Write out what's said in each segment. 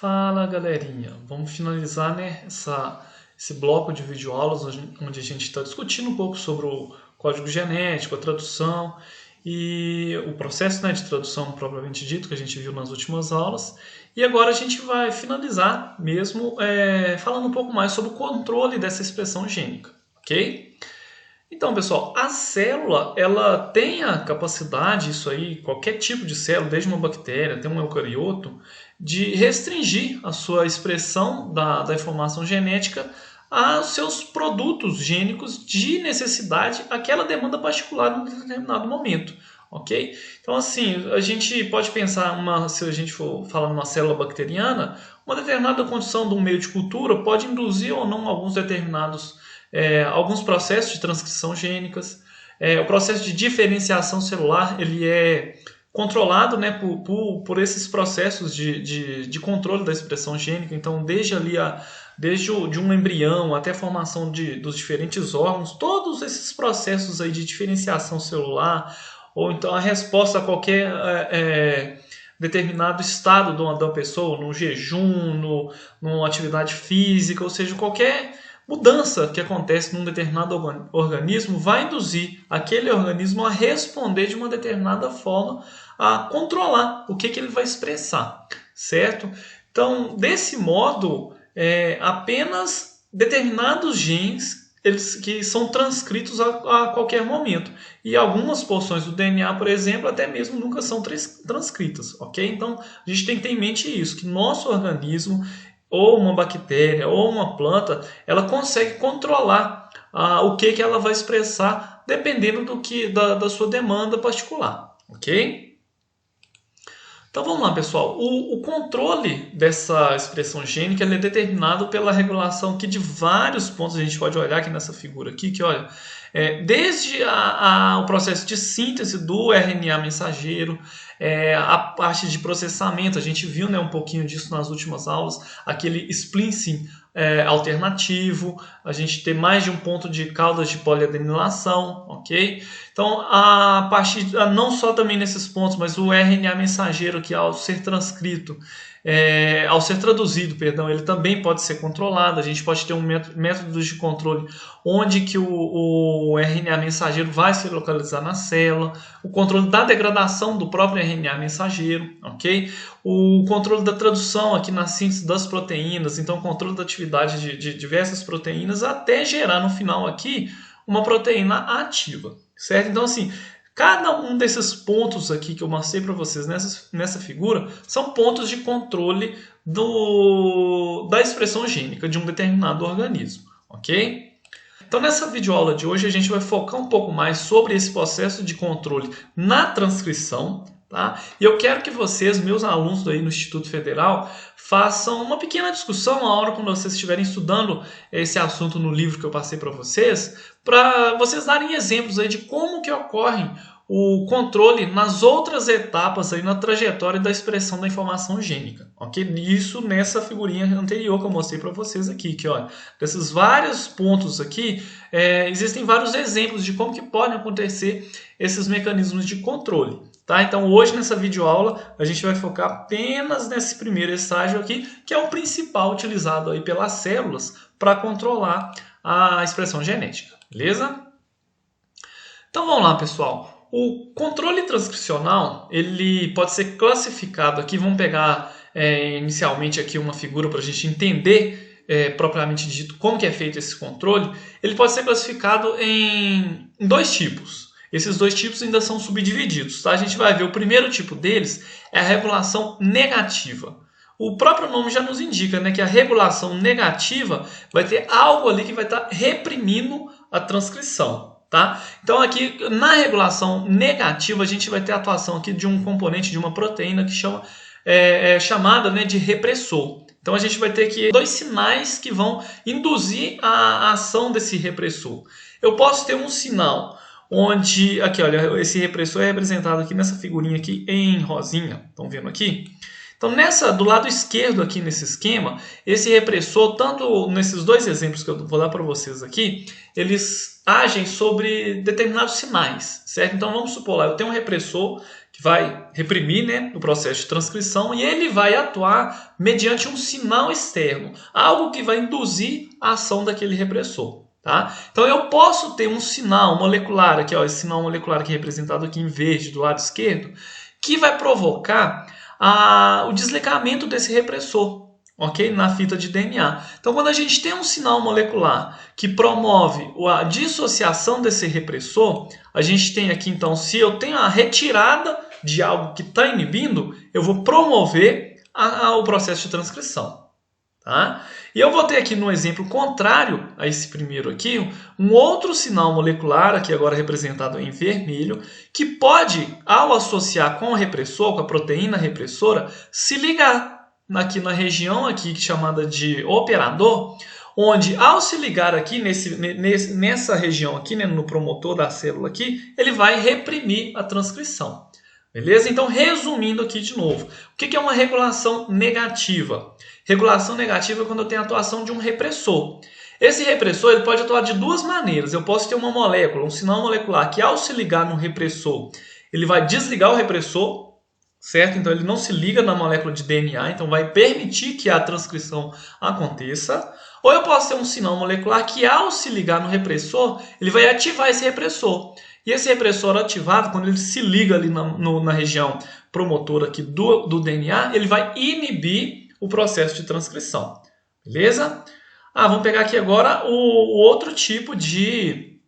Fala galerinha, vamos finalizar, né, esse bloco de videoaulas onde a gente está discutindo um pouco sobre o código genético, a tradução e o processo, né, de tradução propriamente dito que a gente viu nas últimas aulas. E agora a gente vai finalizar mesmo falando um pouco mais sobre o controle dessa expressão gênica, ok? Então, pessoal, a célula, ela tem a capacidade, isso aí, qualquer tipo de célula, desde uma bactéria até um eucarioto, de restringir a sua expressão da informação genética aos seus produtos gênicos de necessidade, aquela demanda particular em determinado momento, ok? Então, assim, a gente pode pensar, se a gente for falar numa célula bacteriana, uma determinada condição de um meio de cultura pode induzir ou não alguns processos de transcrição gênicas. O processo de diferenciação celular ele é controlado, né, por esses processos de controle da expressão gênica. Então, desde um embrião até a formação dos diferentes órgãos, todos esses processos aí de diferenciação celular, ou então a resposta a qualquer determinado estado de uma pessoa, num jejum, numa atividade física, ou seja, qualquer mudança que acontece num determinado organismo vai induzir aquele organismo a responder de uma determinada forma, a controlar o que ele vai expressar, certo? Então, desse modo, apenas determinados genes que são transcritos a qualquer momento. E algumas porções do DNA, por exemplo, até mesmo nunca são transcritas, ok? Então, a gente tem que ter em mente isso, que nosso organismo, ou uma bactéria, ou uma planta, ela consegue controlar o que ela vai expressar, dependendo da sua demanda particular, ok? Então vamos lá, pessoal. O controle dessa expressão gênica ele é determinado pela regulação aqui de vários pontos. A gente pode olhar aqui nessa figura aqui, que olha, desde o processo de síntese do RNA mensageiro, a parte de processamento, a gente viu, né, um pouquinho disso nas últimas aulas, aquele splicing alternativo, a gente tem mais de um ponto de caudas de poliadenilação, ok? Então, a partir não só também nesses pontos, mas o RNA mensageiro que ao ser transcrito, ao ser traduzido, perdão, ele também pode ser controlado. A gente pode ter um método de controle onde que o RNA mensageiro vai se localizar na célula, o controle da degradação do próprio RNA mensageiro, ok? O controle da tradução aqui na síntese das proteínas, então o controle da atividade de diversas proteínas até gerar no final aqui uma proteína ativa, certo? Então assim, cada um desses pontos aqui que eu mostrei para vocês nessa figura são pontos de controle da expressão gênica de um determinado organismo, ok? Então nessa videoaula de hoje a gente vai focar um pouco mais sobre esse processo de controle na transcrição, tá? E eu quero que vocês, meus alunos aí no Instituto Federal, façam uma pequena discussão a hora quando vocês estiverem estudando esse assunto no livro que eu passei para vocês darem exemplos aí de como que ocorre o controle nas outras etapas aí na trajetória da expressão da informação gênica, ok? Isso nessa figurinha anterior que eu mostrei para vocês aqui, que olha, desses vários pontos aqui, existem vários exemplos de como que podem acontecer esses mecanismos de controle, tá? Então hoje nessa videoaula a gente vai focar apenas nesse primeiro estágio aqui, que é o principal utilizado aí pelas células para controlar a expressão genética, beleza? Então vamos lá, pessoal. O controle transcricional ele pode ser classificado aqui, vamos pegar inicialmente aqui uma figura para a gente entender propriamente dito como que é feito esse controle. Ele pode ser classificado em dois tipos. Esses dois tipos ainda são subdivididos, tá? A gente vai ver o primeiro tipo deles é a regulação negativa. O próprio nome já nos indica, né, que a regulação negativa vai ter algo ali que vai estar reprimindo a transcrição. Tá? Então aqui na regulação negativa a gente vai ter a atuação aqui de um componente de uma proteína que chamada, né, de repressor. Então a gente vai ter aqui dois sinais que vão induzir a ação desse repressor. Eu posso ter um sinal onde, aqui olha, esse repressor é representado aqui nessa figurinha aqui em rosinha, estão vendo aqui? Então, do lado esquerdo aqui nesse esquema, esse repressor, tanto nesses dois exemplos que eu vou dar para vocês aqui, eles agem sobre determinados sinais, certo? Então, vamos supor lá, eu tenho um repressor que vai reprimir, né, o processo de transcrição, e ele vai atuar mediante um sinal externo, algo que vai induzir a ação daquele repressor. Tá? Então eu posso ter um sinal molecular, aqui, ó, esse sinal molecular aqui representado aqui em verde do lado esquerdo, que vai provocar o desligamento desse repressor, ok? Na fita de DNA. Então quando a gente tem um sinal molecular que promove a dissociação desse repressor, a gente tem aqui então, se eu tenho a retirada de algo que está inibindo, eu vou promover o processo de transcrição. Tá? E eu vou ter aqui no exemplo contrário a esse primeiro aqui, um outro sinal molecular, aqui agora representado em vermelho, que pode, ao associar com o repressor, com a proteína repressora, se ligar aqui na região aqui chamada de operador, onde ao se ligar aqui nessa região aqui, né, no promotor da célula aqui, ele vai reprimir a transcrição. Beleza? Então, resumindo aqui de novo, o que é uma regulação negativa? Regulação negativa é quando eu tenho a atuação de um repressor. Esse repressor ele pode atuar de duas maneiras. Eu posso ter uma molécula, um sinal molecular, que ao se ligar no repressor, ele vai desligar o repressor, certo? Então, ele não se liga na molécula de DNA, então vai permitir que a transcrição aconteça. Ou eu posso ter um sinal molecular que ao se ligar no repressor, ele vai ativar esse repressor. E esse repressor ativado, quando ele se liga ali na região promotora aqui do DNA, ele vai inibir o processo de transcrição. Beleza? Vamos pegar aqui agora o outro tipo de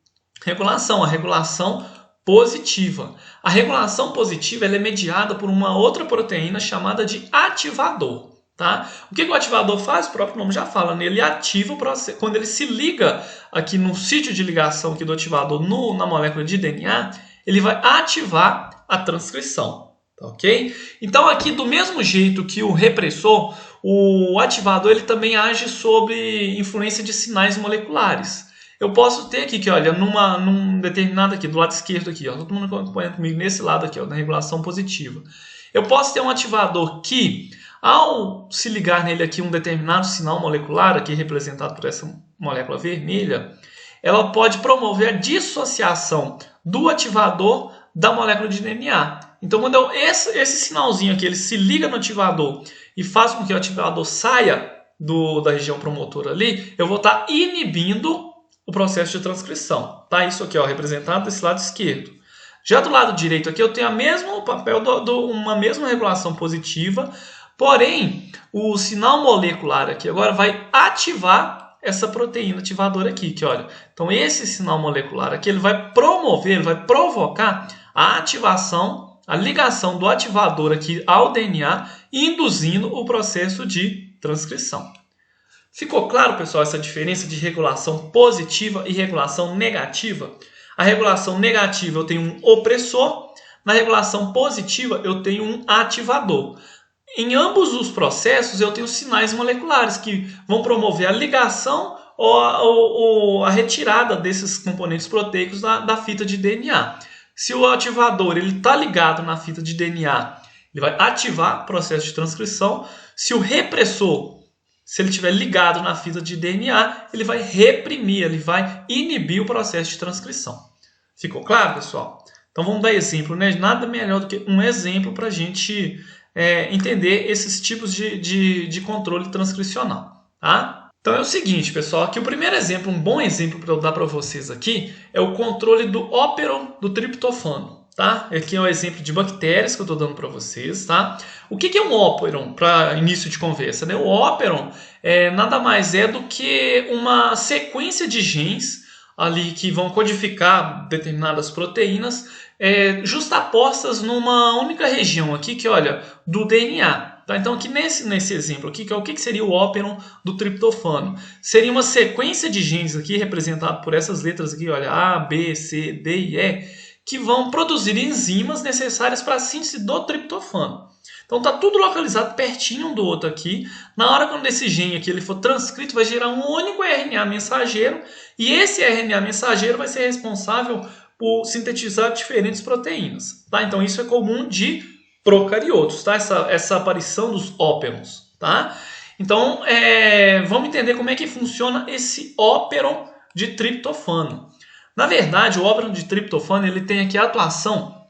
regulação, a regulação positiva. A regulação positiva ela é mediada por uma outra proteína chamada de ativador. Tá? O que o ativador faz? O próprio nome já fala, né? Ele ativa o processo. Quando ele se liga aqui no sítio de ligação aqui do ativador na molécula de DNA, ele vai ativar a transcrição. Tá, ok? Então aqui do mesmo jeito que o repressor, o ativador ele também age sobre influência de sinais moleculares. Eu posso ter aqui, que olha, num determinado aqui, do lado esquerdo aqui, ó, todo mundo acompanhando comigo nesse lado aqui, ó, da regulação positiva. Eu posso ter um ativador que ao se ligar nele aqui um determinado sinal molecular, aqui representado por essa molécula vermelha, ela pode promover a dissociação do ativador da molécula de DNA. Então, quando esse sinalzinho aqui ele se liga no ativador e faz com que o ativador saia da região promotora ali, eu vou estar inibindo o processo de transcrição. Tá? Isso aqui ó, representado desse lado esquerdo. Já do lado direito aqui eu tenho o mesmo papel uma mesma regulação positiva, porém, o sinal molecular aqui agora vai ativar essa proteína ativadora aqui, que olha. Então, esse sinal molecular aqui, ele vai promover, ele vai provocar a ativação, a ligação do ativador aqui ao DNA, induzindo o processo de transcrição. Ficou claro, pessoal, essa diferença de regulação positiva e regulação negativa? A regulação negativa eu tenho um opressor, na regulação positiva eu tenho um ativador. Em ambos os processos, eu tenho sinais moleculares que vão promover a ligação ou a retirada desses componentes proteicos da fita de DNA. Se o ativador está ligado na fita de DNA, ele vai ativar o processo de transcrição. Se o repressor, se ele estiver ligado na fita de DNA, ele vai reprimir, ele vai inibir o processo de transcrição. Ficou claro, pessoal? Então vamos dar exemplo, né? Nada melhor do que um exemplo para a gente entender esses tipos de controle transcricional, tá? Então é o seguinte, pessoal, aqui o primeiro exemplo, um bom exemplo para eu dar para vocês aqui, é o controle do óperon do triptofano, tá? Aqui é um exemplo de bactérias que eu estou dando para vocês, tá? O que é um óperon, para início de conversa, né? O óperon nada mais é do que uma sequência de genes ali que vão codificar determinadas proteínas justapostas numa única região aqui, que olha, do DNA. Tá? Então aqui nesse exemplo aqui, que é o que seria o óperon do triptofano? Seria uma sequência de genes aqui, representado por essas letras aqui, olha, A, B, C, D e E, que vão produzir enzimas necessárias para a síntese do triptofano. Então está tudo localizado pertinho um do outro aqui. Na hora quando esse gene aqui ele for transcrito, vai gerar um único RNA mensageiro, e esse RNA mensageiro vai ser responsável por sintetizar diferentes proteínas. Tá? Então isso é comum de procariotos, tá? Essa aparição dos óperons. Tá? Então vamos entender como é que funciona esse óperon de triptofano. Na verdade, o óperon de triptofano ele tem aqui a atuação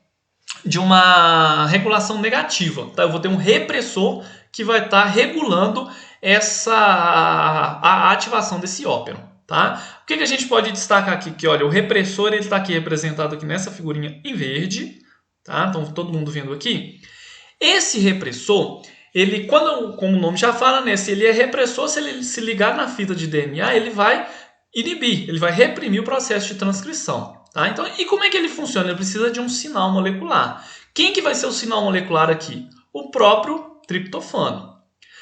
regulação negativa. Tá? Eu vou ter um repressor que vai estar regulando a ativação desse óperon. Tá? O que a gente pode destacar aqui? Que olha, o repressor está aqui representado aqui nessa figurinha em verde. Tá? Então todo mundo vendo aqui. Esse repressor, ele, como o nome já fala, né, se ele é repressor, se ele se ligar na fita de DNA, ele vai inibir, ele vai reprimir o processo de transcrição. Tá? Então, e como é que ele funciona? Ele precisa de um sinal molecular. Quem que vai ser o sinal molecular aqui? O próprio triptofano.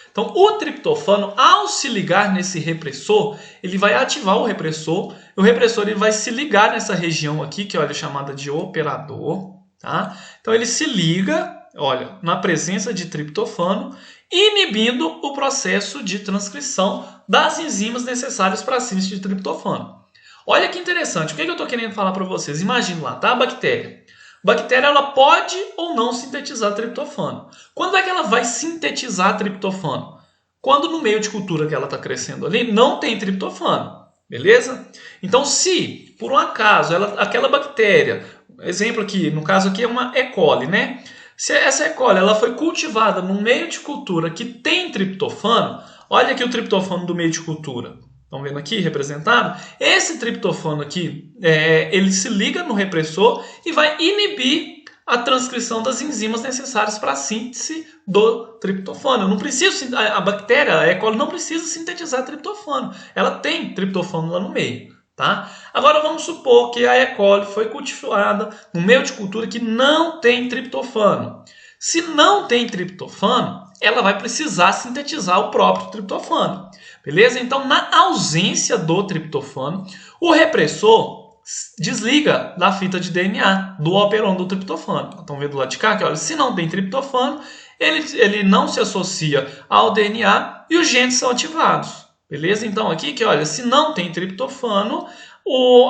Então, o triptofano, ao se ligar nesse repressor, ele vai ativar o repressor. O repressor ele vai se ligar nessa região aqui, que olha, é chamada de operador. Tá? Então, ele se liga, olha, na presença de triptofano, inibindo o processo de transcrição das enzimas necessárias para a síntese de triptofano. Olha que interessante, o que eu estou querendo falar para vocês? Imagine lá, tá? A bactéria. A bactéria ela pode ou não sintetizar triptofano. Quando é que ela vai sintetizar triptofano? Quando no meio de cultura que ela está crescendo ali não tem triptofano, beleza? Então se, por um acaso, aquela bactéria, exemplo aqui, no caso aqui é uma E. coli, né? Se essa E. coli ela foi cultivada num meio de cultura que tem triptofano, olha aqui o triptofano do meio de cultura. Estão vendo aqui representado? Esse triptofano aqui, ele se liga no repressor e vai inibir a transcrição das enzimas necessárias para a síntese do triptofano. Eu não preciso, a bactéria, a E. coli, não precisa sintetizar triptofano. Ela tem triptofano lá no meio. Tá? Agora vamos supor que a E. coli foi cultivada no meio de cultura que não tem triptofano. Se não tem triptofano, ela vai precisar sintetizar o próprio triptofano. Beleza? Então, na ausência do triptofano, o repressor desliga da fita de DNA do operon do triptofano. Estão vendo do lado de cá? Que, olha, se não tem triptofano, ele não se associa ao DNA e os genes são ativados. Beleza? Então, aqui, que olha, se não tem triptofano,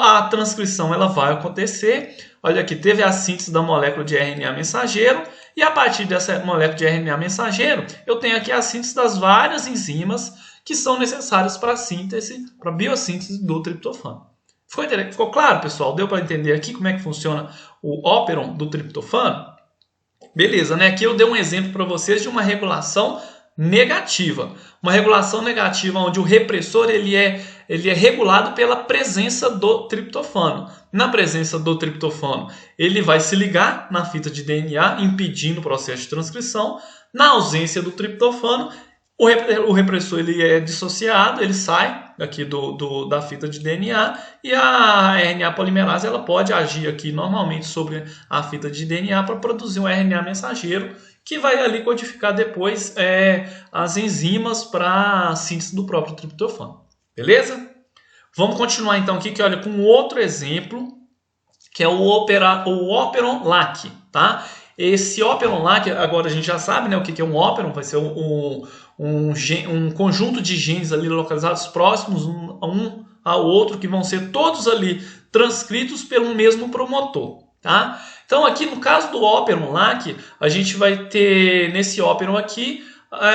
a transcrição ela vai acontecer. Olha aqui, teve a síntese da molécula de RNA mensageiro. E a partir dessa molécula de RNA mensageiro, eu tenho aqui a síntese das várias enzimas que são necessárias para a síntese, para a biossíntese do triptofano. Ficou claro, pessoal? Deu para entender aqui como é que funciona o óperon do triptofano? Beleza, né? Aqui eu dei um exemplo para vocês de uma regulação negativa. Uma regulação negativa onde o repressor ele é regulado pela presença do triptofano. Na presença do triptofano, ele vai se ligar na fita de DNA, impedindo o processo de transcrição. Na ausência do triptofano, o repressor ele é dissociado, ele sai aqui da fita de DNA e a RNA polimerase ela pode agir aqui normalmente sobre a fita de DNA para produzir um RNA mensageiro que vai ali codificar depois as enzimas para a síntese do próprio triptofano. Beleza? Vamos continuar então aqui, que olha, com outro exemplo, que é o óperon LAC, tá? Esse óperon LAC, agora a gente já sabe, né, o que é um óperon, vai ser um conjunto de genes ali localizados próximos um ao outro, que vão ser todos ali transcritos pelo mesmo promotor, tá? Então aqui no caso do óperon LAC, a gente vai ter nesse óperon aqui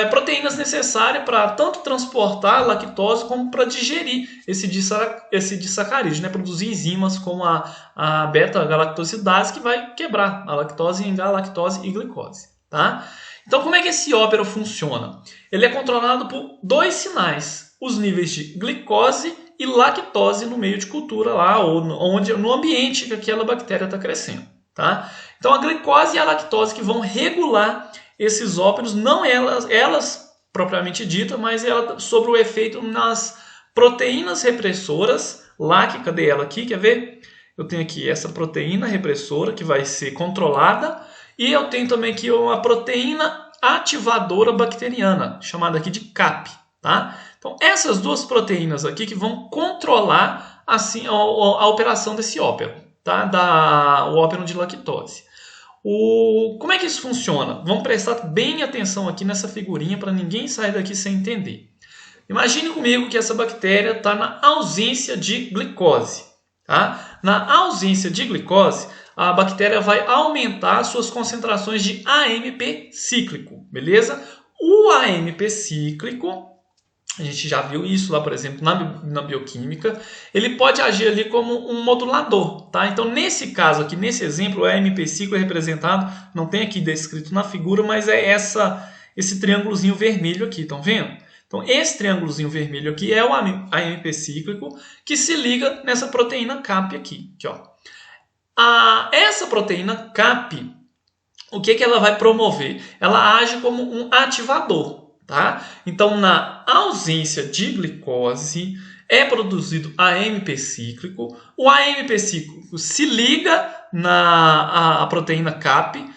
proteínas necessárias para tanto transportar a lactose como para digerir esse disacarídeo, né? Produzir enzimas como a beta-galactosidase que vai quebrar a lactose em galactose e glicose, tá? Então como é que esse óperon funciona? Ele é controlado por dois sinais, os níveis de glicose e lactose no meio de cultura lá, ou no ambiente que aquela bactéria está crescendo, tá? Então a glicose e a lactose que vão regular esses óperos, não elas propriamente ditas, mas ela sobre o efeito nas proteínas repressoras. LAC, cadê ela aqui? Quer ver? Eu tenho aqui essa proteína repressora que vai ser controlada e eu tenho também aqui uma proteína ativadora bacteriana, chamada aqui de CAP, tá? Então essas duas proteínas aqui que vão controlar assim a operação desse ópero, tá? O ópero de lactose. Como é que isso funciona? Vamos prestar bem atenção aqui nessa figurinha para ninguém sair daqui sem entender. Imagine comigo que essa bactéria está na ausência de glicose. Tá? Na ausência de glicose, a bactéria vai aumentar suas concentrações de AMP cíclico. Beleza? O AMP cíclico A gente já viu isso lá, por exemplo, na bioquímica. Ele pode agir ali como um modulador, tá? Então, nesse caso aqui, nesse exemplo, o AMP ciclo é representado, não tem aqui descrito na figura, mas é esse triângulozinho vermelho aqui, estão vendo? Então, esse triângulozinho vermelho aqui é o AMP cíclico que se liga nessa proteína CAP aqui. Ó. Essa proteína CAP, o que ela vai promover? Ela age como um ativador. Tá? Então, na ausência de glicose, é produzido AMP cíclico. O AMP cíclico se liga na proteína CAP,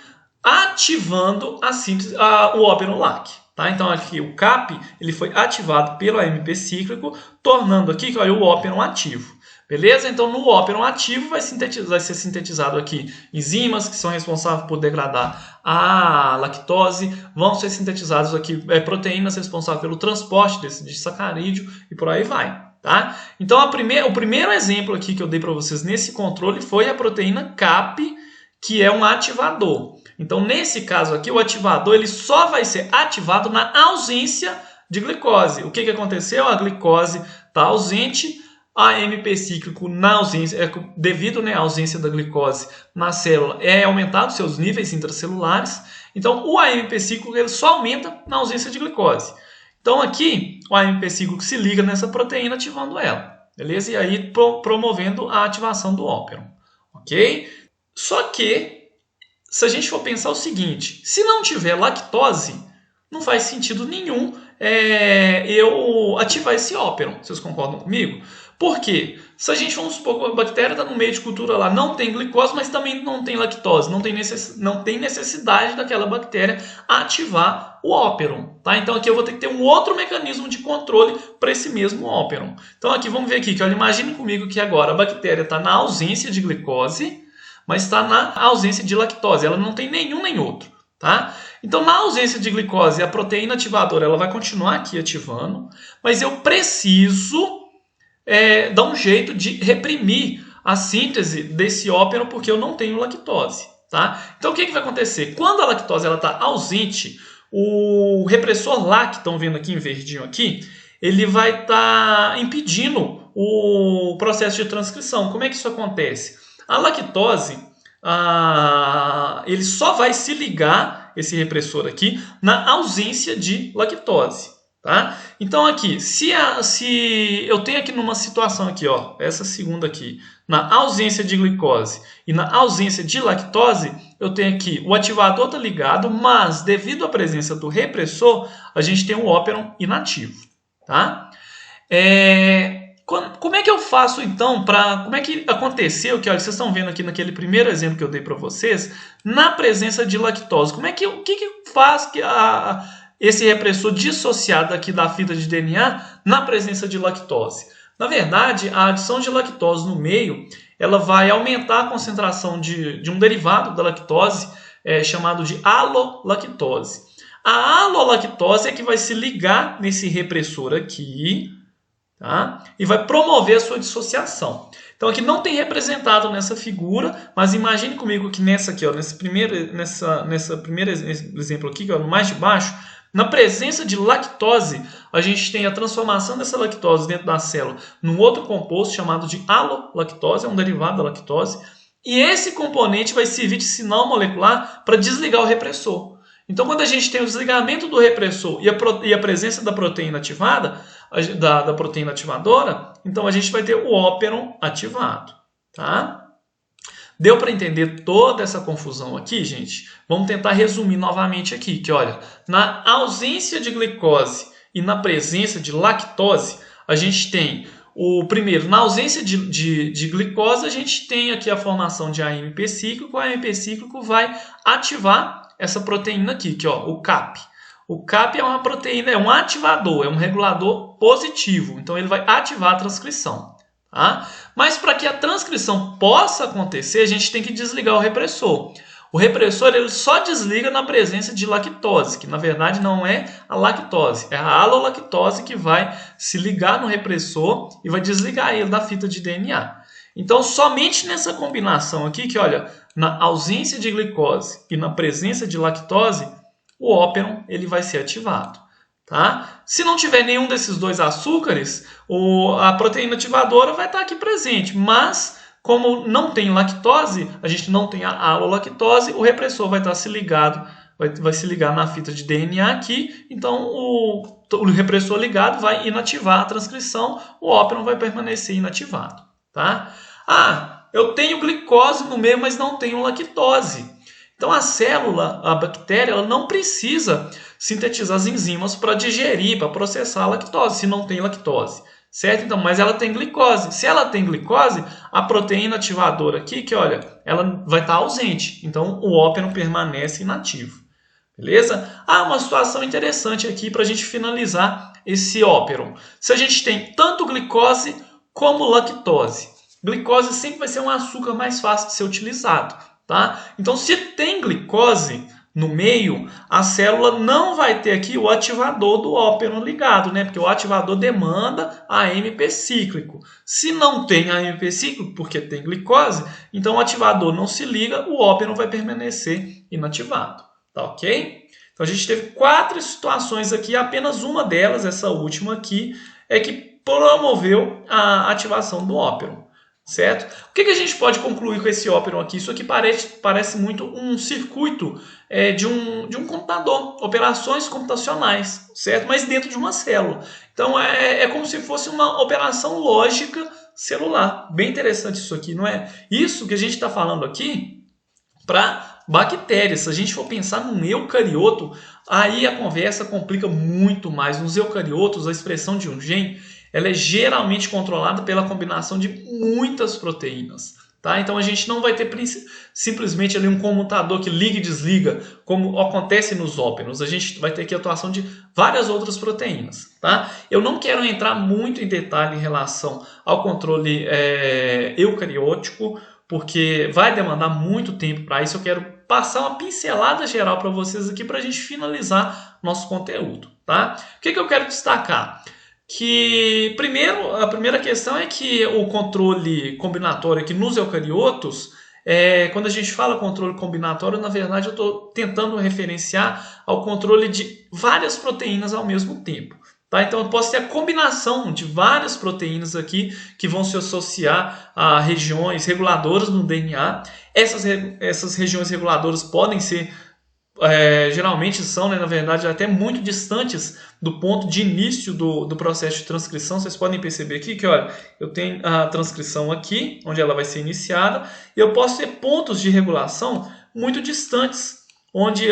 ativando a síntese, o óperon LAC. Tá? Então, aqui o CAP ele foi ativado pelo AMP cíclico, tornando aqui olha, o óperon ativo. Beleza? Então, no óperon ativo vai ser sintetizado aqui enzimas que são responsáveis por degradar a lactose, vão ser sintetizados aqui proteínas responsáveis pelo transporte de sacarídeo e por aí vai. Tá? Então, o primeiro exemplo aqui que eu dei para vocês nesse controle foi a proteína CAP, que é um ativador. Então, nesse caso aqui, o ativador ele só vai ser ativado na ausência de glicose. O que aconteceu? A glicose está ausente, AMP cíclico na ausência, devido à ausência da glicose na célula, é aumentado seus níveis intracelulares. Então, o AMP cíclico ele só aumenta na ausência de glicose. Então, aqui, o AMP cíclico se liga nessa proteína, ativando ela. Beleza? E aí, promovendo a ativação do óperon. Ok? Só que, se a gente for pensar o seguinte, se não tiver lactose, não faz sentido nenhum eu ativar esse óperon. Vocês concordam comigo? Por quê? Se a gente, vamos supor que a bactéria está no meio de cultura lá, não tem glicose, mas também não tem lactose, não tem necessidade daquela bactéria ativar o óperon. Tá? Então aqui eu vou ter que ter um outro mecanismo de controle para esse mesmo óperon. Então aqui vamos ver aqui, que olha, imagine comigo que agora a bactéria está na ausência de glicose, mas está na ausência de lactose, ela não tem nenhum nem outro. Tá? Então, na ausência de glicose, a proteína ativadora ela vai continuar aqui ativando, mas eu preciso dar um jeito de reprimir a síntese desse óperon porque eu não tenho lactose. Tá? Então, o que vai acontecer? Quando a lactose está ausente, o repressor LAC, estão vendo aqui em verdinho aqui, ele vai estar impedindo o processo de transcrição. Como é que isso acontece? A lactose, ele só vai se ligar, esse repressor aqui, na ausência de lactose. Tá? Então aqui, se eu tenho aqui numa situação aqui, ó, essa segunda aqui, na ausência de glicose e na ausência de lactose, eu tenho aqui o ativador está ligado, mas devido à presença do repressor, a gente tem um óperon inativo. Tá? Como é que eu faço então como é que aconteceu que, olha, vocês estão vendo aqui naquele primeiro exemplo que eu dei para vocês, na presença de lactose, o que faz que esse repressor dissociado aqui da fita de DNA na presença de lactose? Na verdade, a adição de lactose no meio, ela vai aumentar a concentração de um derivado da lactose, chamado de alolactose. A alolactose é que vai se ligar nesse repressor aqui, tá? E vai promover a sua dissociação. Então aqui não tem representado nessa figura, mas imagine comigo que nesse primeiro exemplo aqui, no mais de baixo, na presença de lactose, a gente tem a transformação dessa lactose dentro da célula num outro composto chamado de alolactose, é um derivado da lactose, e esse componente vai servir de sinal molecular para desligar o repressor. Então, quando a gente tem o desligamento do repressor e a presença da proteína ativada, da proteína ativadora, então a gente vai ter o óperon ativado. Tá? Deu para entender toda essa confusão aqui, gente? Vamos tentar resumir novamente aqui, que olha, na ausência de glicose e na presença de lactose, a gente tem primeiro, na ausência de glicose, a gente tem aqui a formação de AMP cíclico, o AMP cíclico vai ativar essa proteína aqui, que ó, o CAP. O CAP é uma proteína, é um ativador, é um regulador positivo, então ele vai ativar a transcrição. Tá? Mas para que a transcrição possa acontecer, a gente tem que desligar o repressor. O repressor ele só desliga na presença de lactose, que na verdade não é a lactose, é a alolactose que vai se ligar no repressor e vai desligar ele da fita de DNA. Então, somente nessa combinação aqui, que olha, na ausência de glicose e na presença de lactose, o óperon ele vai ser ativado. Tá? Se não tiver nenhum desses dois açúcares, a proteína ativadora vai estar aqui presente, mas como não tem lactose, a gente não tem a alolactose, o repressor vai estar se ligado, vai se ligar na fita de DNA aqui, então o repressor ligado vai inativar a transcrição, o óperon vai permanecer inativado. Tá? Eu tenho glicose no meio, mas não tenho lactose. Então a célula, a bactéria, ela não precisa sintetizar as enzimas para digerir, para processar a lactose, se não tem lactose, certo? Então, mas ela tem glicose. Se ela tem glicose, a proteína ativadora aqui, que olha, ela vai estar ausente. Então o óperon permanece inativo. Beleza? Uma situação interessante aqui para a gente finalizar esse óperon. Se a gente tem tanto glicose como lactose. Glicose sempre vai ser um açúcar mais fácil de ser utilizado. Tá? Então, se tem glicose no meio, a célula não vai ter aqui o ativador do óperon ligado, né? Porque o ativador demanda AMP cíclico. Se não tem AMP cíclico, porque tem glicose, então o ativador não se liga, o óperon vai permanecer inativado. Tá ok? Então, a gente teve 4 situações aqui, apenas uma delas, essa última aqui, é que promoveu a ativação do óperon. Certo? O que a gente pode concluir com esse óperon aqui? Isso aqui parece muito um circuito de um computador, operações computacionais, certo? Mas dentro de uma célula. Então é como se fosse uma operação lógica celular. Bem interessante isso aqui, não é? Isso que a gente está falando aqui para bactérias. Se a gente for pensar num eucarioto, aí a conversa complica muito mais. Nos eucariotos, a expressão de um gene ela é geralmente controlada pela combinação de muitas proteínas. Tá? Então a gente não vai ter simplesmente ali um comutador que liga e desliga, como acontece nos óperons. A gente vai ter aqui a atuação de várias outras proteínas. Tá? Eu não quero entrar muito em detalhe em relação ao controle eucariótico, porque vai demandar muito tempo para isso. Eu quero passar uma pincelada geral para vocês aqui para a gente finalizar nosso conteúdo. Tá? O que eu quero destacar? Que a primeira questão é que o controle combinatório aqui nos eucariotos, quando a gente fala controle combinatório, na verdade eu estou tentando referenciar ao controle de várias proteínas ao mesmo tempo. Tá? Então eu posso ter a combinação de várias proteínas aqui que vão se associar a regiões reguladoras no DNA. Essas regiões reguladoras podem ser geralmente são, né, na verdade, até muito distantes do ponto de início do processo de transcrição. Vocês podem perceber aqui que, olha, eu tenho a transcrição aqui, onde ela vai ser iniciada, e eu posso ter pontos de regulação muito distantes, onde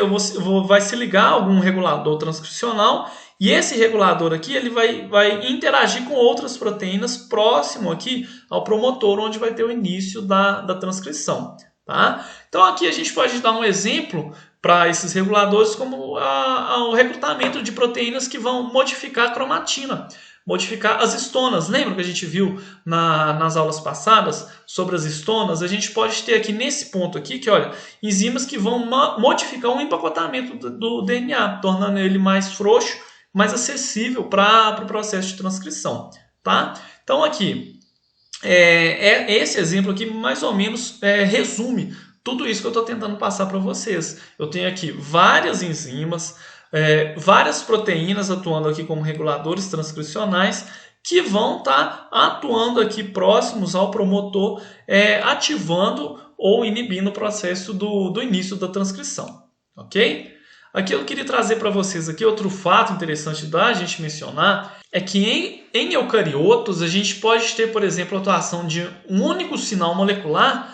vai se ligar algum regulador transcricional, e esse regulador aqui ele vai interagir com outras proteínas próximo aqui ao promotor, onde vai ter o início da transcrição. Tá? Então aqui a gente pode dar um exemplo para esses reguladores como o recrutamento de proteínas que vão modificar a cromatina, modificar as histonas. Lembra que a gente viu nas aulas passadas sobre as histonas? A gente pode ter aqui nesse ponto aqui, que olha, enzimas que vão modificar o empacotamento do DNA, tornando ele mais frouxo, mais acessível para o processo de transcrição. Tá? Então aqui, esse exemplo aqui mais ou menos resume tudo isso que eu estou tentando passar para vocês. Eu tenho aqui várias enzimas, várias proteínas atuando aqui como reguladores transcricionais que vão estar atuando aqui próximos ao promotor, ativando ou inibindo o processo do início da transcrição. Ok? Aqui eu queria trazer para vocês aqui outro fato interessante da gente mencionar, é que em eucariotos a gente pode ter, por exemplo, a atuação de um único sinal molecular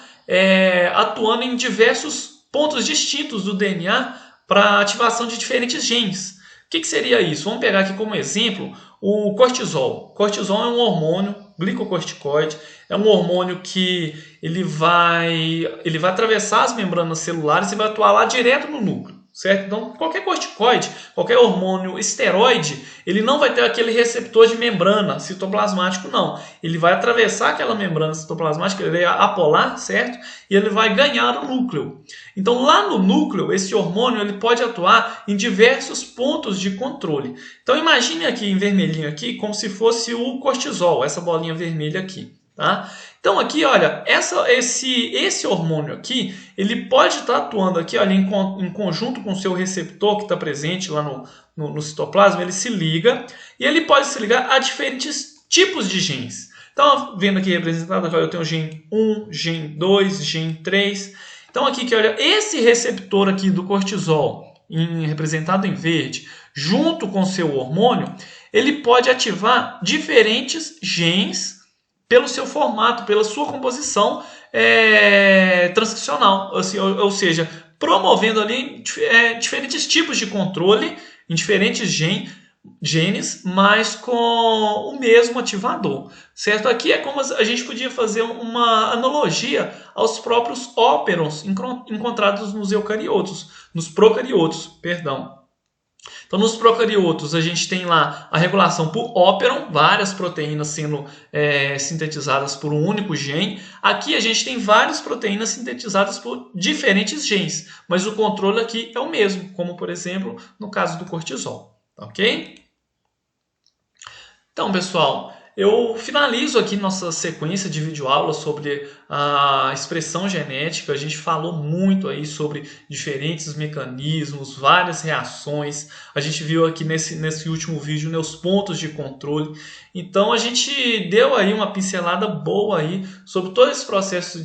atuando em diversos pontos distintos do DNA para ativação de diferentes genes. O que seria isso? Vamos pegar aqui como exemplo o cortisol. O cortisol é um hormônio glicocorticoide, é um hormônio que ele vai atravessar as membranas celulares e vai atuar lá direto no núcleo. Certo? Então, qualquer corticoide, qualquer hormônio esteroide, ele não vai ter aquele receptor de membrana citoplasmático, não. Ele vai atravessar aquela membrana citoplasmática, ele é apolar, certo? E ele vai ganhar o núcleo. Então, lá no núcleo, esse hormônio ele pode atuar em diversos pontos de controle. Então, imagine aqui em vermelhinho aqui, como se fosse o cortisol, essa bolinha vermelha aqui. Tá? Então aqui, olha, esse hormônio aqui, ele pode estar atuando aqui, olha, em conjunto com o seu receptor que está presente lá no citoplasma, ele se liga e ele pode se ligar a diferentes tipos de genes. Então, vendo aqui representado, olha, eu tenho o gene 1, gene 2, gene 3. Então aqui, que olha, esse receptor aqui do cortisol, representado em verde, junto com o seu hormônio, ele pode ativar diferentes genes pelo seu formato, pela sua composição transcricional, assim, ou seja, promovendo ali diferentes tipos de controle em diferentes genes, mas com o mesmo ativador, certo? Aqui é como a gente podia fazer uma analogia aos próprios óperons encontrados nos eucariotos, nos procariotos, perdão. Então, nos procariotos, a gente tem lá a regulação por óperon, várias proteínas sendo sintetizadas por um único gene. Aqui a gente tem várias proteínas sintetizadas por diferentes genes, mas o controle aqui é o mesmo, como por exemplo no caso do cortisol, ok? Então, pessoal, eu finalizo aqui nossa sequência de videoaulas sobre a expressão genética. A gente falou muito aí sobre diferentes mecanismos, várias reações. A gente viu aqui nesse último vídeo, né, os pontos de controle. Então, a gente deu aí uma pincelada boa aí sobre todo esse processo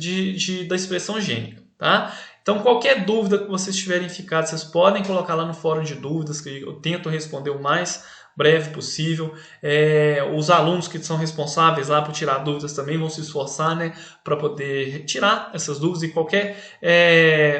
da expressão gênica, tá? Então, qualquer dúvida que vocês tiverem ficado, vocês podem colocar lá no fórum de dúvidas, que eu tento responder o mais breve possível. Os alunos que são responsáveis lá por tirar dúvidas também vão se esforçar, né, para poder tirar essas dúvidas, e qualquer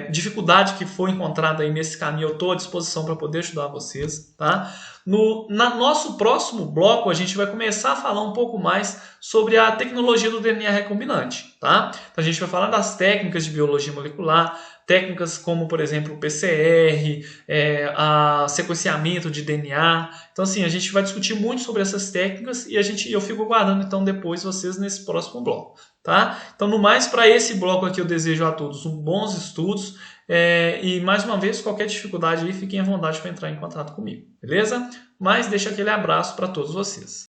dificuldade que for encontrada aí nesse caminho, eu estou à disposição para poder ajudar vocês, tá? No nosso próximo bloco, a gente vai começar a falar um pouco mais sobre a tecnologia do DNA recombinante, tá? Então, a gente vai falar das técnicas de biologia molecular, técnicas como, por exemplo, o PCR, sequenciamento de DNA. Então, assim, a gente vai discutir muito sobre essas técnicas e eu fico aguardando, então, depois vocês nesse próximo bloco, tá? Então, no mais, para esse bloco aqui, eu desejo a todos bons estudos e, mais uma vez, qualquer dificuldade aí, fiquem à vontade para entrar em contato comigo, beleza? Mas deixo aquele abraço para todos vocês.